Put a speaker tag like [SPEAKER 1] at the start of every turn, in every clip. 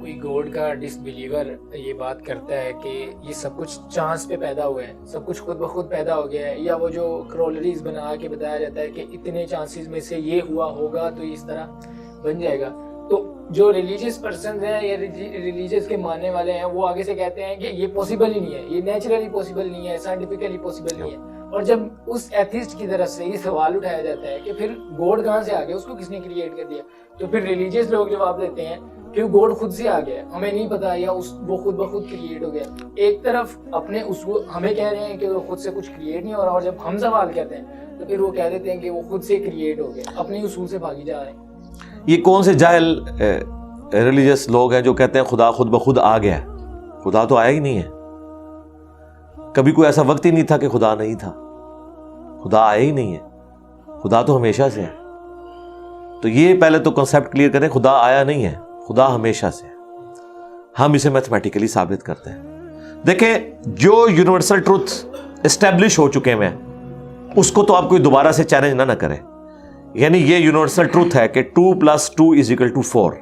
[SPEAKER 1] کوئی گوڈ کا ڈسبلیور یہ بات کرتا ہے کہ یہ سب کچھ چانس پہ پیدا ہوا ہے، سب کچھ خود بخود پیدا ہو گیا ہے، یا وہ جو کرولریز بنا کے بتایا جاتا ہے کہ اتنے چانسز میں سے یہ ہوا ہوگا تو اس طرح بن جائے گا، تو جو ریلیجیس پرسنز ہیں یا ریلیجیس کے ماننے والے ہیں وہ آگے سے کہتے ہیں کہ یہ پاسبل ہی نہیں ہے، یہ نیچرلی پاسبل نہیں ہے، سائنٹیفکلی پاسبل نہیں ہے۔ اور جب اس ایتھیسٹ کی طرف سے یہ سوال اٹھایا جاتا ہے کہ پھر گوڈ کہاں سے آ گیا، اس کو کس نے کریٹ کر دیا، تو پھر ریلیجیس لوگ جواب دیتے ہیں کہ گوڈ خود سے آ گیا، ہمیں نہیں پتا، یا وہ خود بخود کریٹ ہو گیا۔ ایک طرف اپنے اصول ہمیں کہہ رہے ہیں کہ وہ خود سے کچھ کریٹ نہیں ہو رہا، اور جب ہم سوال کہتے ہیں تو پھر وہ کہہ دیتے ہیں کہ وہ خود سے کریٹ ہو گیا، اپنے اصول سے بھاگی جا رہے ہیں۔
[SPEAKER 2] یہ کون سے جاہل ریلیجیس لوگ ہیں جو کہتے ہیں خدا خود بخود آ گیا؟ خدا تو آیا ہی نہیں ہے، کبھی کوئی ایسا وقت ہی نہیں تھا کہ خدا نہیں تھا، خدا آیا ہی نہیں ہے، خدا تو ہمیشہ سے ہے۔ تو یہ پہلے تو کنسیپٹ کلیئر کریں، خدا آیا نہیں ہے، خدا ہمیشہ سے ہے، ہم اسے میتھمیٹیکلی ثابت کرتے ہیں۔ دیکھیں، جو یونیورسل ٹروتھ اسٹیبلش ہو چکے ہیں اس کو تو آپ کوئی دوبارہ سے چیلنج نہ کریں، یعنی یہ یونیورسل ٹروتھ ہے کہ 2+2=4،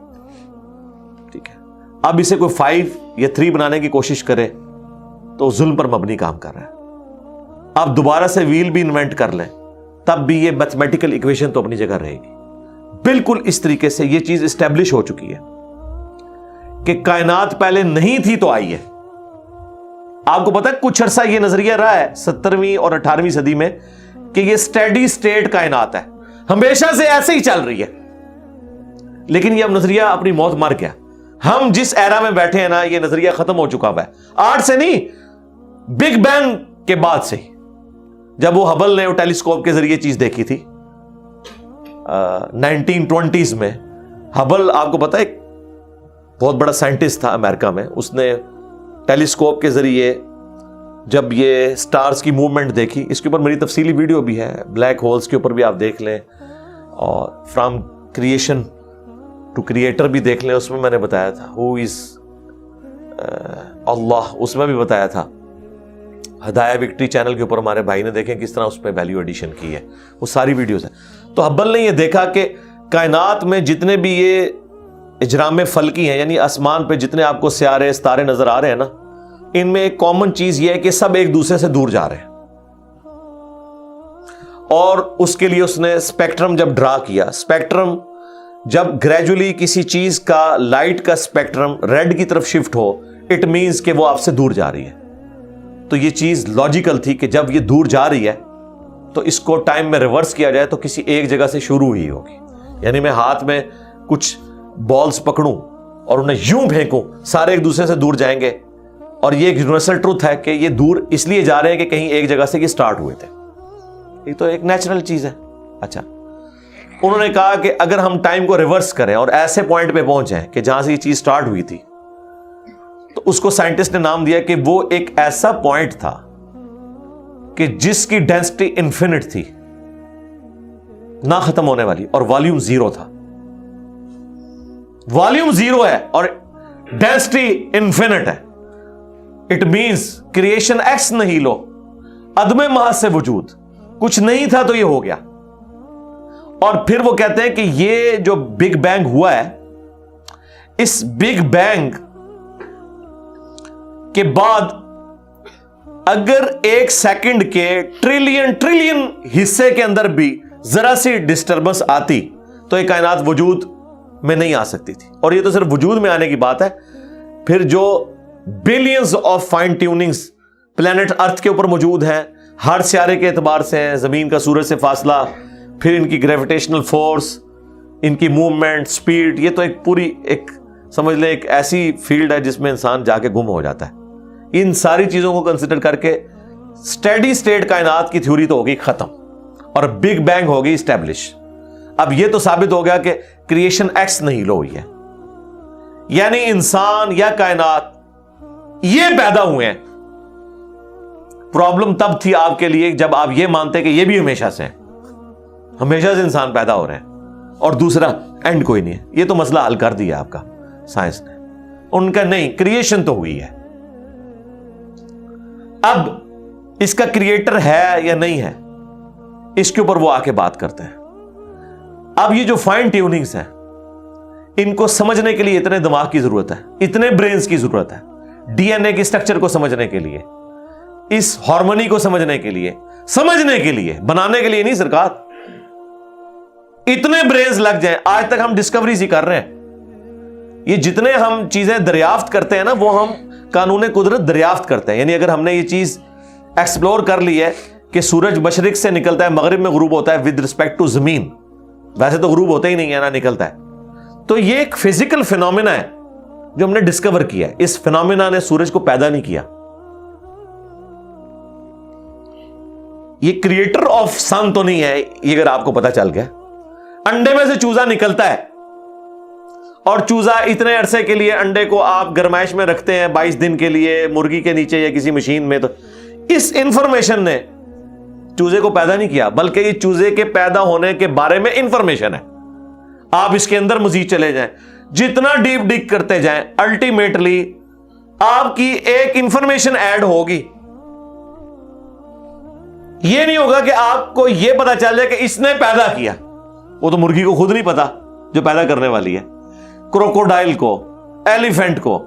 [SPEAKER 2] ٹھیک ہے؟ اب اسے کوئی 5 یا 3 بنانے کی کوشش کرے تو ظلم پر مبنی کام کر رہا ہے۔ آپ دوبارہ سے ویل بھی انوینٹ کر لیں تب بھی یہ میتھمیٹیکل ایکویشن تو اپنی جگہ رہے گی۔ بالکل اس طریقے سے یہ چیز اسٹیبلش ہو چکی ہے کہ کائنات پہلے نہیں تھی تو آئی ہے۔ آپ کو پتا ہے کچھ عرصہ یہ نظریہ رہا ہے 17ویں اور 18ویں صدی میں کہ یہ اسٹیڈی اسٹیٹ کائنات ہے، ہمیشہ سے ایسے ہی چل رہی ہے، لیکن یہ اب نظریہ اپنی موت مر گیا۔ ہم جس ایرا میں بیٹھے ہیں نا، یہ نظریہ ختم ہو چکا ہے، آج سے نہیں، بگ بینگ کے بعد سے، جب وہ ہبل نے وہ ٹیلیسکوپ کے ذریعے چیز دیکھی تھی 1920s میں۔ ہبل آپ کو پتا ہے ایک بہت بڑا سائنٹسٹ تھا امریکہ میں، اس نے ٹیلیسکوپ کے ذریعے جب یہ سٹارز کی موومنٹ دیکھی، اس کے اوپر میری تفصیلی ویڈیو بھی ہے، بلیک ہولز کے اوپر بھی آپ دیکھ لیں، اور فرام کریشن ٹو کریٹر بھی دیکھ لیں، اس میں میں نے بتایا تھا ہو از اللہ، اس میں بھی بتایا تھا۔ ہدایہ وکٹری چینل کے اوپر ہمارے بھائی نے دیکھیں کس طرح اس پہ ویلیو ایڈیشن کی ہے، وہ ساری ویڈیوز ہیں۔ تو ہبل نے یہ دیکھا کہ کائنات میں جتنے بھی یہ اجرام فلکی ہیں، یعنی آسمان پہ جتنے آپ کو سیارے ستارے نظر آ رہے ہیں نا، ان میں ایک کامن چیز یہ ہے کہ سب ایک دوسرے سے دور جا رہے ہیں۔ اور اس کے لیے اس نے اسپیکٹرم جب ڈرا کیا، اسپیکٹرم جب گریجولی کسی چیز کا لائٹ کا اسپیکٹرم ریڈ کی طرف شفٹ ہو، اٹ مینز کہ وہ آپ سے دور جا رہی ہے۔ تو یہ چیز لاجیکل تھی کہ جب یہ دور جا رہی ہے تو اس کو ٹائم میں ریورس کیا جائے تو کسی ایک جگہ سے شروع ہی ہوگی، یعنی میں ہاتھ میں کچھ بالز پکڑوں اور انہیں یوں پھینکوں، سارے ایک دوسرے سے دور جائیں گے، اور یہ ایک یونیورسل ٹروتھ ہے کہ یہ دور اس لیے جا رہے ہیں کہ کہیں ایک جگہ سے یہ سٹارٹ ہوئے تھے، یہ تو ایک نیچرل چیز ہے۔ اچھا، انہوں نے کہا کہ اگر ہم ٹائم کو ریورس کریں اور ایسے پوائنٹ پہ پہنچ جائیں کہ جہاں سے یہ چیز سٹارٹ ہوئی تھی، تو اس کو سائنٹسٹ نے نام دیا کہ وہ ایک ایسا پوائنٹ تھا کہ جس کی ڈینسٹی انفینٹ تھی، نہ ختم ہونے والی، اور والیوم 0 تھا۔ والیوم 0 ہے اور ڈینسٹی انفینٹ ہے، اٹ مینز کریشن ایکس نہیں لو، عدم محض سے وجود، کچھ نہیں تھا تو یہ ہو گیا۔ اور پھر وہ کہتے ہیں کہ یہ جو بگ بینگ ہوا ہے، اس بگ بینگ کے بعد اگر 1 سیکنڈ کے ٹریلین حصے کے اندر بھی ذرا سی ڈسٹربنس آتی تو یہ کائنات وجود میں نہیں آ سکتی تھی۔ اور یہ تو صرف وجود میں آنے کی بات ہے، پھر جو billions of fine tunings planet earth کے اوپر موجود ہیں، ہر سیارے کے اعتبار سے ہیں، زمین کا سورج سے فاصلہ، پھر ان کی گریویٹیشنل فورس، ان کی موومنٹ، سپیڈ، یہ تو ایک پوری ایک سمجھ لیں ایک ایسی فیلڈ ہے جس میں انسان جا کے گم ہو جاتا ہے۔ ان ساری چیزوں کو کنسیڈر کر کے اسٹیڈی اسٹیٹ کائنات کی تھیوری تو ہوگی ختم اور بگ بینگ ہوگی اسٹیبلش۔ اب یہ تو ثابت ہو گیا کہ کریشن ایکس نہیں لو ہوئی ہے، یعنی انسان یا کائنات یہ پیدا ہوئے ہیں۔ پرابلم تب تھی آپ کے لیے جب آپ یہ مانتے کہ یہ بھی ہمیشہ سے ہیں، ہمیشہ سے انسان پیدا ہو رہے ہیں اور دوسرا اینڈ کوئی نہیں ہے۔ یہ تو مسئلہ حل کر دیا آپ کا سائنس نے، ان کا نہیں، کریشن تو ہوئی ہے۔ اب اس کا کریٹر ہے یا نہیں ہے، اس کے اوپر وہ آ کے بات کرتے ہیں۔ اب یہ جو فائن ٹیوننگز ہیں، ان کو سمجھنے کے لیے اتنے دماغ کی ضرورت ہے, اتنے برینز کی ضرورت ہے, ڈی این اے کی اسٹرکچر کو سمجھنے کے لیے, اس ہارمونی کو سمجھنے کے لیے, بنانے کے لیے نہیں سرکار. اتنے برینز لگ جائیں. آج تک ہم ڈسکوریز ہی کر رہے ہیں. یہ جتنے ہم چیزیں دریافت کرتے ہیں نا, وہ ہم قانون قدرت دریافت کرتے ہیں. یعنی اگر ہم نے یہ چیز ایکسپلور کر لی ہے کہ سورج مشرق سے نکلتا ہے, مغرب میں غروب ہوتا ہے ود رسپیکٹ ٹو زمین, ویسے تو غروب ہوتا ہی نہیں ہے نا, نکلتا ہے. تو یہ ایک فزیکل فینومینا ہے جو ہم نے ڈسکور کیا ہے. اس فینومینا نے سورج کو پیدا نہیں کیا. یہ کریٹر آف سن تو نہیں ہے, یہ اگر آپ کو پتا چل گیا. انڈے میں سے چوزا نکلتا ہے, اور چوزا اتنے عرصے کے لیے انڈے کو آپ گرمائش میں رکھتے ہیں 22 دن کے لیے مرغی کے نیچے یا کسی مشین میں. تو اس انفارمیشن نے چوزے کو پیدا نہیں کیا, بلکہ یہ چوزے کے پیدا ہونے کے بارے میں انفارمیشن ہے. آپ اس کے اندر مزید چلے جائیں, جتنا ڈیپ ڈگ کرتے جائیں, الٹیمیٹلی آپ کی ایک انفارمیشن ایڈ ہوگی. یہ نہیں ہوگا کہ آپ کو یہ پتا چل جائے کہ اس نے پیدا کیا. وہ تو مرغی کو خود نہیں پتا جو پیدا کرنے والی ہے, کروکوڈائل کو, ایلیفینٹ کو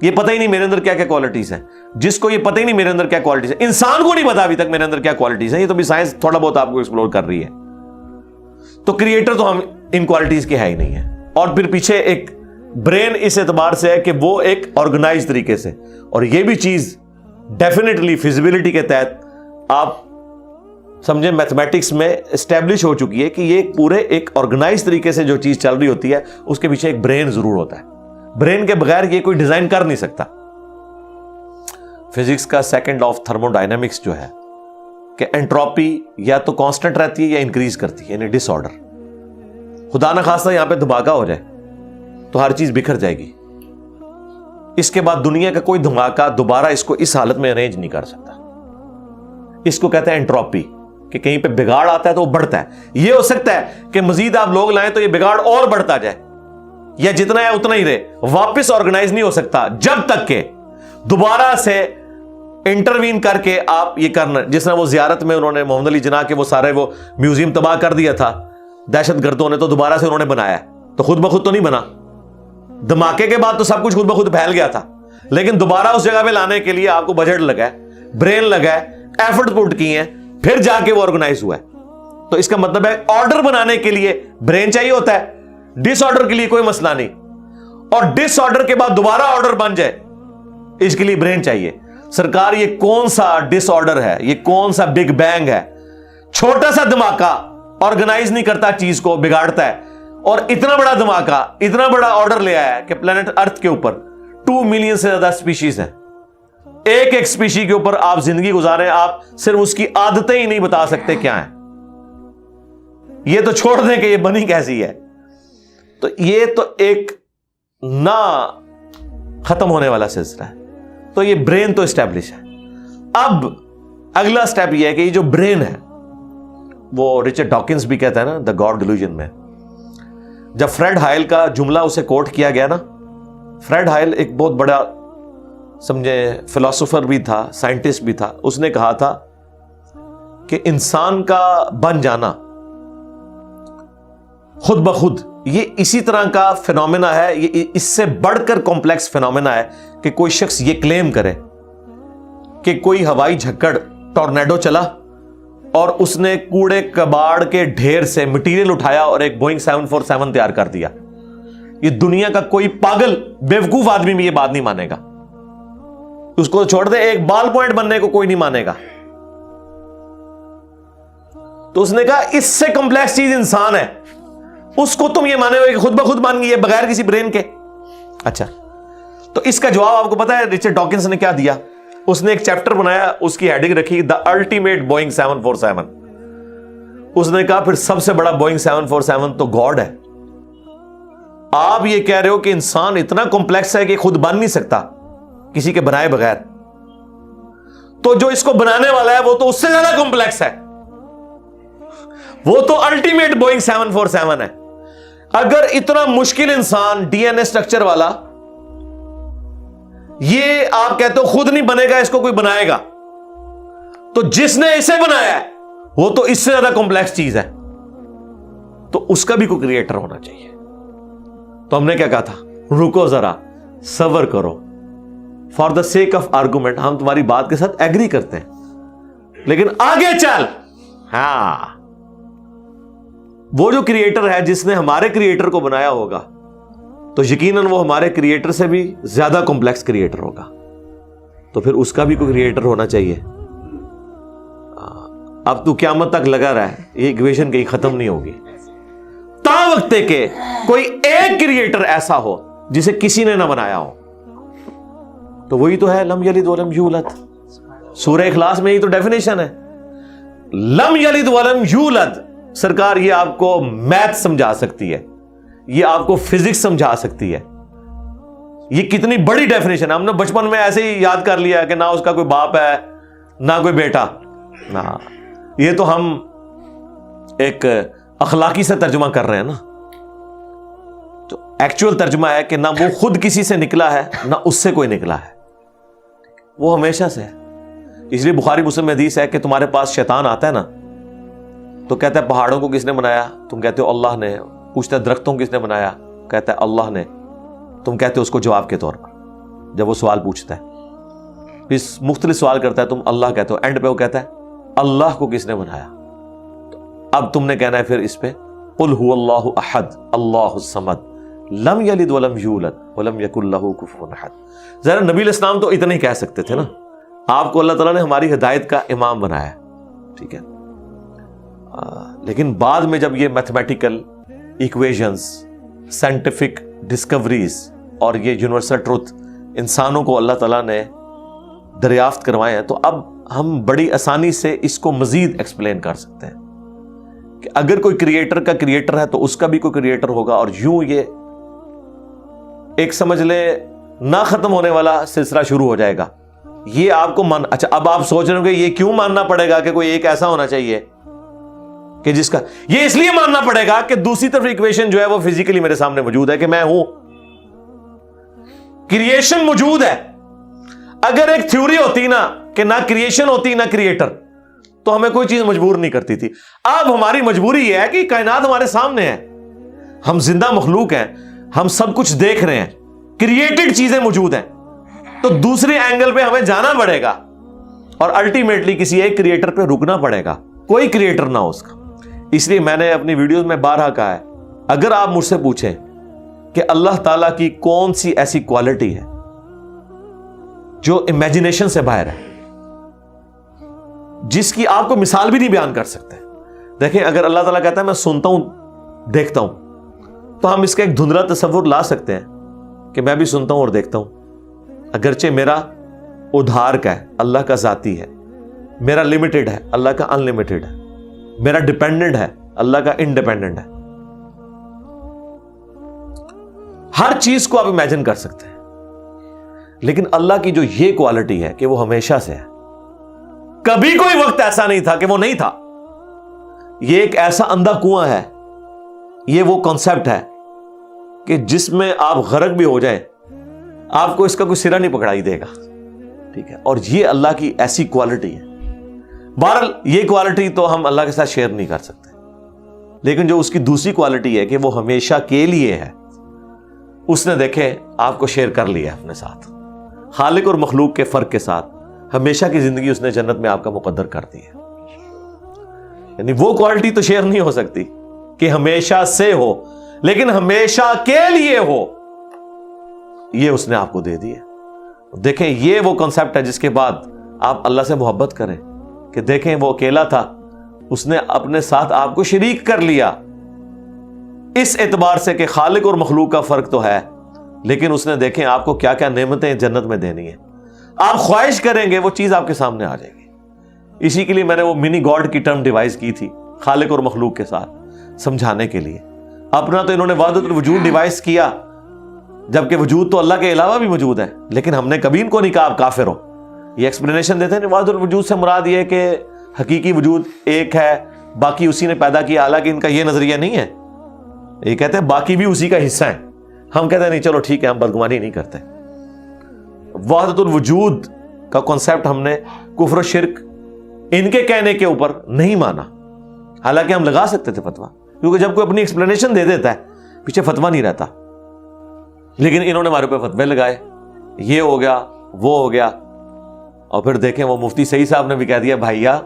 [SPEAKER 2] یہ پتہ ہی نہیں میرے اندر کیا کیا کوالٹیز ہیں. جس کو یہ پتہ ہی نہیں میرے اندر کیا کوالٹیز ہیں, انسان کو نہیں پتا ابھی تک میرے اندر کیا کوالٹیز ہیں. یہ تو بھی سائنس تھوڑا بہت آپ کو ایکسپلور کر رہی ہے. تو کریٹر تو ہم ان کوالٹیز کے ہے ہی نہیں ہے. اور پھر پیچھے ایک برین اس اعتبار سے ہے کہ وہ ایک آرگنائز طریقے سے, اور یہ بھی چیز ڈیفینیٹلی فیزیبلٹی کے تحت آپ سمجھیں میتھمیٹکس میں اسٹیبلش ہو چکی ہے کہ یہ پورے ایک آرگنائز طریقے سے جو چیز چل رہی ہوتی ہے اس کے پیچھے ایک برین ضرور ہوتا ہے. برین کے بغیر یہ کوئی ڈیزائن کر نہیں سکتا. فزکس کا second law of thermo dynamics جو ہے کہ انٹروپی یا تو کانسٹنٹ رہتی ہے یا انکریز کرتی ہے, یعنی ڈس آرڈر. خدا نہ خواستہ یہاں پہ دھماکہ ہو جائے تو ہر چیز بکھر جائے گی. اس کے بعد دنیا کا کوئی دھماکہ دوبارہ اس کو اس حالت میں ارینج نہیں کر سکتا. اس کو کہتے ہیں انٹروپی, کہ کہیں پہ بگاڑ آتا ہے تو وہ بڑھتا ہے. یہ ہو سکتا ہے کہ مزید آپ لوگ لائیں تو یہ بگاڑ اور بڑھتا جائے, یا جتنا ہے اتنا ہی رہے, واپس آرگنائز نہیں ہو سکتا جب تک کہ دوبارہ سے انٹروین کر کے آپ یہ کرنا. جس طرح وہ زیارت میں انہوں نے محمد علی جناح کے وہ سارے وہ میوزیم تباہ کر دیا تھا دہشت گردوں نے, تو دوبارہ سے انہوں نے بنایا, تو خود بخود تو نہیں بنا. دھماکے کے بعد تو سب کچھ خود بخود پھیل گیا تھا, لیکن دوبارہ اس جگہ پہ لانے کے لیے آپ کو بجٹ لگا ہے, برین لگا ہے, ایفرٹ پٹ کی ہیں, پھر جا کے وہ آرگنائز ہوا ہے. تو اس کا مطلب ہے آرڈر بنانے کے لیے برین چاہیے ہوتا ہے, ڈس آرڈر کے لیے کوئی مسئلہ نہیں. اور ڈس آرڈر کے بعد دوبارہ آرڈر بن جائے اس کے لیے برین چاہیے. سرکار یہ کون سا ڈس آرڈر ہے, یہ کون سا بگ بینگ ہے؟ چھوٹا سا دھماکہ آرگنائز نہیں کرتا, چیز کو بگاڑتا ہے. اور اتنا بڑا دھماکہ, اتنا بڑا آرڈر لے آیا ہے کہ پلانٹ ارتھ کے اوپر 2 ملین سے زیادہ سپیشیز ہیں. ایک ایک سپیشی کے اوپر آپ زندگی گزاریں, آپ صرف اس کی عادتیں ہی نہیں بتا سکتے کیا ہیں. یہ تو چھوڑ دیں کہ یہ بنی کیسی ہے. تو یہ تو ایک نہ ختم ہونے والا سلسلہ ہے. تو یہ برین تو اسٹیبلش ہے. اب اگلا سٹیپ یہ ہے کہ یہ جو برین ہے, وہ رچرڈ ڈاکنز بھی کہتا ہے نا دا گاڈ ڈیلوژن میں, جب فریڈ ہائل کا جملہ اسے کوٹ کیا گیا نا, فریڈ ہائل ایک بہت بڑا سمجھے فلاسفر بھی تھا, سائنٹسٹ بھی تھا. اس نے کہا تھا کہ انسان کا بن جانا خود بخود یہ اسی طرح کا فینومینا ہے, یہ اس سے بڑھ کر کمپلیکس فینومینا ہے کہ کوئی شخص یہ کلیم کرے کہ کوئی ہوائی جھکڑ ٹورنیڈو چلا اور اس نے کوڑے کباڑ کے ڈھیر سے مٹیریل اٹھایا اور ایک بوئنگ 747 تیار کر دیا. یہ دنیا کا کوئی پاگل بیوقوف آدمی بھی یہ بات نہیں مانے گا. اس کو چھوڑ دے, ایک بال پوائنٹ بننے کو کوئی نہیں مانے گا. تو اس نے کہا اس سے کمپلیکس چیز انسان ہے, اس کو تم یہ مانے ہوئے کہ خود بخود بن گئی ہے بغیر کسی برین کے. اچھا, تو اس کا جواب آپ کو پتا ہے رچرڈ ڈاکنز نے کیا دیا؟ اس نے ایک چیپٹر بنایا, اس کی ہیڈنگ رکھی دا الٹیمیٹ بوئنگ 747. اس نے کہا پھر سب سے بڑا بوئنگ 747 تو گاڈ ہے. آپ یہ کہہ رہے ہو کہ انسان اتنا کمپلیکس ہے کہ خود بن نہیں سکتا کسی کے بنائے بغیر, تو جو اس کو بنانے والا ہے وہ تو اس سے زیادہ کمپلیکس ہے, وہ تو الٹیمیٹ بوئنگ 747 ہے. اگر اتنا مشکل انسان ڈی این اے اسٹرکچر والا یہ آپ کہتے ہو خود نہیں بنے گا, اس کو کوئی بنائے گا, تو جس نے اسے بنایا ہے وہ تو اس سے زیادہ کمپلیکس چیز ہے, تو اس کا بھی کوئی کریٹر ہونا چاہیے. تو ہم نے کیا کہا تھا؟ رکو ذرا، صبر کرو، for the sake of argument ہم تمہاری بات کے ساتھ ایگری کرتے ہیں، لیکن آگے چل۔ ہاں، وہ جو کریٹر ہے جس نے ہمارے کریٹر کو بنایا ہوگا تو یقیناً وہ ہمارے کریٹر سے بھی زیادہ کمپلیکس کریٹر ہوگا، تو پھر اس کا بھی کوئی کریٹر ہونا چاہیے۔ اب تو قیامت تک لگا رہا ہے، یہ ایکویشن کہیں ختم نہیں ہوگی تا وقت کہ کوئی ایک کریٹر ایسا ہو جسے کسی نے نہ بنایا ہو۔ تو وہی تو ہے لم یلد ولم یولد، سورہ اخلاص میں یہ تو ڈیفینیشن ہے، لم یلد ولم یولد۔ سرکار یہ آپ کو میتھ سمجھا سکتی ہے، یہ آپ کو فزکس سمجھا سکتی ہے، یہ کتنی بڑی ڈیفینیشن ہے۔ ہم نے بچپن میں ایسے ہی یاد کر لیا کہ نہ اس کا کوئی باپ ہے نہ کوئی بیٹا، نہ، یہ تو ہم ایک اخلاقی سے ترجمہ کر رہے ہیں نا، تو ایکچوئل ترجمہ ہے کہ نہ وہ خود کسی سے نکلا ہے نہ اس سے کوئی نکلا ہے، وہ ہمیشہ سے ہے۔ اس لیے بخاری مسلم میں حدیث ہے کہ تمہارے پاس شیطان آتا ہے نا تو کہتا ہے پہاڑوں کو کس نے بنایا؟ تم کہتے ہو اللہ نے۔ پوچھتا ہے درختوں کو کس نے بنایا؟ کہتا ہے اللہ نے۔ تم کہتے ہو اس کو جواب کے طور پر، جب وہ سوال پوچھتا ہے پھر مختلف سوال کرتا ہے، تم اللہ کہتے ہو، اینڈ پہ وہ کہتا ہے اللہ کو کس نے بنایا؟ اب تم نے کہنا ہے پھر اس پہ قل هو اللہ احد اللہ الصمد لم یلد ولم یولد ولم یکن لہ کفوا احد۔ ذرا نبی علیہ السلام تو اتنا ہی کہہ سکتے تھے نا، آپ کو اللہ تعالیٰ نے ہماری ہدایت کا امام بنایا ہے، ٹھیک ہے، لیکن بعد میں جب یہ میتھمیٹیکل ایکویشنز، سائنٹیفک ڈسکوریز اور یہ یونیورسل ٹروتھ انسانوں کو اللہ تعالیٰ نے دریافت کروائے ہیں، تو اب ہم بڑی آسانی سے اس کو مزید ایکسپلین کر سکتے ہیں کہ اگر کوئی کریٹر کا کریٹر ہے تو اس کا بھی کوئی کریٹر ہوگا، اور یوں یہ ایک سمجھ لے نہ ختم ہونے والا سلسلہ شروع ہو جائے گا۔ یہ آپ کو اچھا اب آپ سوچ رہے ہو کہ یہ کیوں ماننا پڑے گا کہ کوئی ایک ایسا ہونا چاہیے کہ جس کا، یہ اس لیے ماننا پڑے گا کہ دوسری طرف ایکویشن جو ہے وہ فزیکلی میرے سامنے موجود ہے کہ میں ہوں، کریشن موجود ہے۔ اگر ایک تھیوری ہوتی نا کہ نہ کریشن ہوتی نہ کریٹر تو ہمیں کوئی چیز مجبور نہیں کرتی تھی۔ اب ہماری مجبوری یہ ہے کہ کائنات ہمارے سامنے ہے، ہم زندہ مخلوق ہیں، ہم سب کچھ دیکھ رہے ہیں، کریٹڈ چیزیں موجود ہیں، تو دوسرے اینگل پہ ہمیں جانا پڑے گا اور الٹیمیٹلی کسی ایک کریٹر پہ رکنا پڑے گا، کوئی کریٹر نہ ہو اس کا۔ اس لیے میں نے اپنی ویڈیوز میں بارہا کہا ہے، اگر آپ مجھ سے پوچھیں کہ اللہ تعالیٰ کی کون سی ایسی کوالٹی ہے جو امیجنیشن سے باہر ہے، جس کی آپ کو مثال بھی نہیں بیان کر سکتے۔ دیکھیں، اگر اللہ تعالیٰ کہتا ہے میں سنتا ہوں دیکھتا ہوں، تو ہم اس کا ایک دھندلا تصور لا سکتے ہیں کہ میں بھی سنتا ہوں اور دیکھتا ہوں، اگرچہ میرا ادھار کا ہے، اللہ کا ذاتی ہے، میرا لمیٹڈ ہے، اللہ کا ان لمیٹڈ ہے، میرا ڈیپینڈنٹ ہے، اللہ کا انڈیپینڈنٹ ہے۔ ہر چیز کو آپ امیجن کر سکتے ہیں، لیکن اللہ کی جو یہ کوالٹی ہے کہ وہ ہمیشہ سے ہے، کبھی کوئی وقت ایسا نہیں تھا کہ وہ نہیں تھا۔ یہ ایک ایسا اندھا کنواں ہے، یہ وہ کانسیپٹ ہے کہ جس میں آپ غرق بھی ہو جائیں آپ کو اس کا کوئی سرا نہیں پکڑائی دے گا، ٹھیک ہے، اور یہ اللہ کی ایسی کوالٹی ہے۔ بہرحال یہ کوالٹی تو ہم اللہ کے ساتھ شیئر نہیں کر سکتے، لیکن جو اس کی دوسری کوالٹی ہے کہ وہ ہمیشہ کے لیے ہے، اس نے دیکھیں آپ کو شیئر کر لیا اپنے ساتھ، خالق اور مخلوق کے فرق کے ساتھ ہمیشہ کی زندگی اس نے جنت میں آپ کا مقدر کر دی ہے۔ یعنی وہ کوالٹی تو شیئر نہیں ہو سکتی کہ ہمیشہ سے ہو، لیکن ہمیشہ کے لیے ہو، یہ اس نے آپ کو دے دی ہے۔ دیکھیں، یہ وہ کنسپٹ ہے جس کے بعد آپ اللہ سے محبت کریں کہ دیکھیں وہ اکیلا تھا، اس نے اپنے ساتھ آپ کو شریک کر لیا، اس اعتبار سے کہ خالق اور مخلوق کا فرق تو ہے، لیکن اس نے دیکھیں آپ کو کیا کیا نعمتیں جنت میں دینی ہیں، آپ خواہش کریں گے وہ چیز آپ کے سامنے آ جائے گی۔ اسی کے لیے میں نے وہ منی گاڈ کی ٹرم ڈیوائز کی تھی خالق اور مخلوق کے ساتھ سمجھانے کے لیے۔ اپنا تو انہوں نے وحدت الوجود ڈیوائز کیا، جبکہ وجود تو اللہ کے علاوہ بھی موجود ہے، لیکن ہم نے کبھی ان کو نہیں کہا آپ کافر ہو۔ یہ ایکسپلینیشن دیتے ہیں وحدت الوجود سے مراد یہ ہے کہ حقیقی وجود ایک ہے، باقی اسی نے پیدا کیا، حالانکہ ان کا یہ نظریہ نہیں ہے، یہ کہتے ہیں باقی بھی اسی کا حصہ ہیں۔ ہم کہتے ہیں نہیں، چلو ٹھیک ہے، ہم بدگمانی نہیں کرتے۔ وحدت الوجود کا کانسیپٹ ہم نے کفر و شرک ان کے کہنے کے اوپر نہیں مانا، حالانکہ ہم لگا سکتے تھے فتویٰ، کیونکہ جب کوئی اپنی ایکسپلینیشن دے دیتا ہے پیچھے فتویٰ نہیں رہتا، لیکن انہوں نے ہمارے اوپر فتوے لگائے، یہ ہو گیا وہ ہو گیا، اور پھر دیکھیں وہ مفتی سعید صاحب نے بھی کہہ دیا بھائیا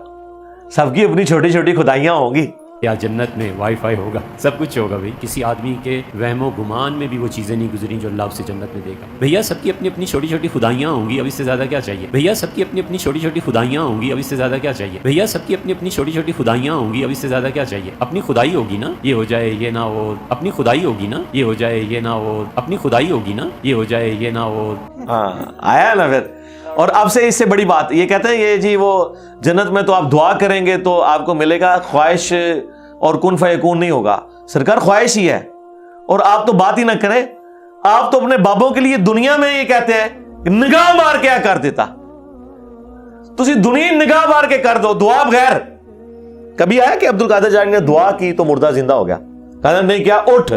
[SPEAKER 2] سب کی اپنی چھوٹی چھوٹی خدائیاں ہوں گی.
[SPEAKER 3] یا جنت میں وائی فائی ہوگا، سب کچھ ہوگا بھائی. کسی آدمی کے وہم و گمان میں بھی وہ چیزیں نہیں گزری جو اللہ اسے جنت میں دے گا. بھیا سب کی اپنی اپنی چھوٹی چھوٹی خدائیاں ہوں گی، اب اس سے زیادہ کیا چاہیے. بھیا سب کی اپنی اپنی چھوٹی چھوٹی خدائیاں ہوں گی، اب اس سے زیادہ کیا چاہیے. بھیا سب کی اپنی اپنی چھوٹی چھوٹی خدائیاں ہوں گی، اب اس سے زیادہ کیا چاہیے. اپنی خدائی ہوگی نا یہ ہو جائے یہ نہ ہو، اپنی خدائی ہوگی نا یہ ہو جائے یہ نہ ہو، اپنی خدائی ہوگی نا یہ ہو جائے یہ نہ ہو.
[SPEAKER 2] ہاں آیا نا پھر. اور اب سے اس سے بڑی بات یہ کہتے ہیں یہ جی وہ جنت میں تو آپ دعا کریں گے تو آپ کو ملے گا، خواہش اور کن فیکون نہیں ہوگا. سرکار خواہش ہی ہے، اور آپ تو بات ہی نہ کریں. آپ تو اپنے بابوں کے لیے دنیا میں یہ کہتے ہیں نگاہ مار کے کر دیتا، تسی دنیا نگاہ مار کے کر دو دعا بغیر. کبھی آیا کہ عبد القادر جانی نے دعا کی تو مردہ زندہ ہو گیا؟ کہا نہیں کیا، اٹھ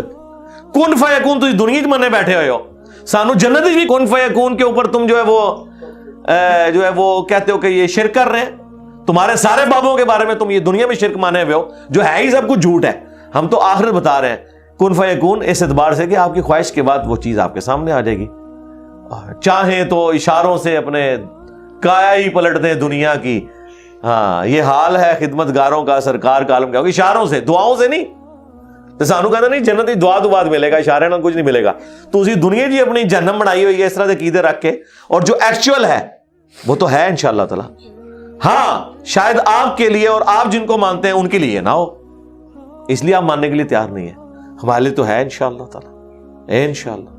[SPEAKER 2] کن فیکون تسی دنیا میں بیٹھے ہوئے ہو، سانو جنت بھی کن فیکون کے اوپر تم جو ہے وہ کہتے ہو کہ یہ شرک کر رہے ہیں. تمہارے سارے بابوں کے بارے میں تم یہ دنیا میں شرک مانے ہوئے ہو جو ہے ہی سب کچھ جھوٹ ہے. ہم تو آخرت بتا رہے ہیں کن فیکون اس اعتبار سے کہ آپ کی خواہش کے بعد وہ چیز آپ کے سامنے آ جائے گی. چاہیں تو اشاروں سے اپنے کایا ہی پلٹ دیں دنیا کی. ہاں یہ حال ہے خدمت گاروں کا، سرکار کا عالم کیا ہوگا، اشاروں سے، دعاؤں سے نہیں. تو سانو کہنا نہیں جنت دعا تو بعد ملے گا، اشارے نہ کچھ نہیں ملے گا. تو اسی دنیا جی اپنی جہنم بنائی ہوئی ہے اس طرح سے عقیدے رکھ کے، اور جو ایکچوئل ہے وہ تو ہے انشاءاللہ تعالی. ہاں شاید آپ کے لیے اور آپ جن کو مانتے ہیں ان کے لیے نہ ہو، اس لیے آپ ماننے کے لیے تیار نہیں ہے. ہمارے لیے تو ہے انشاءاللہ تعالی، انشاءاللہ.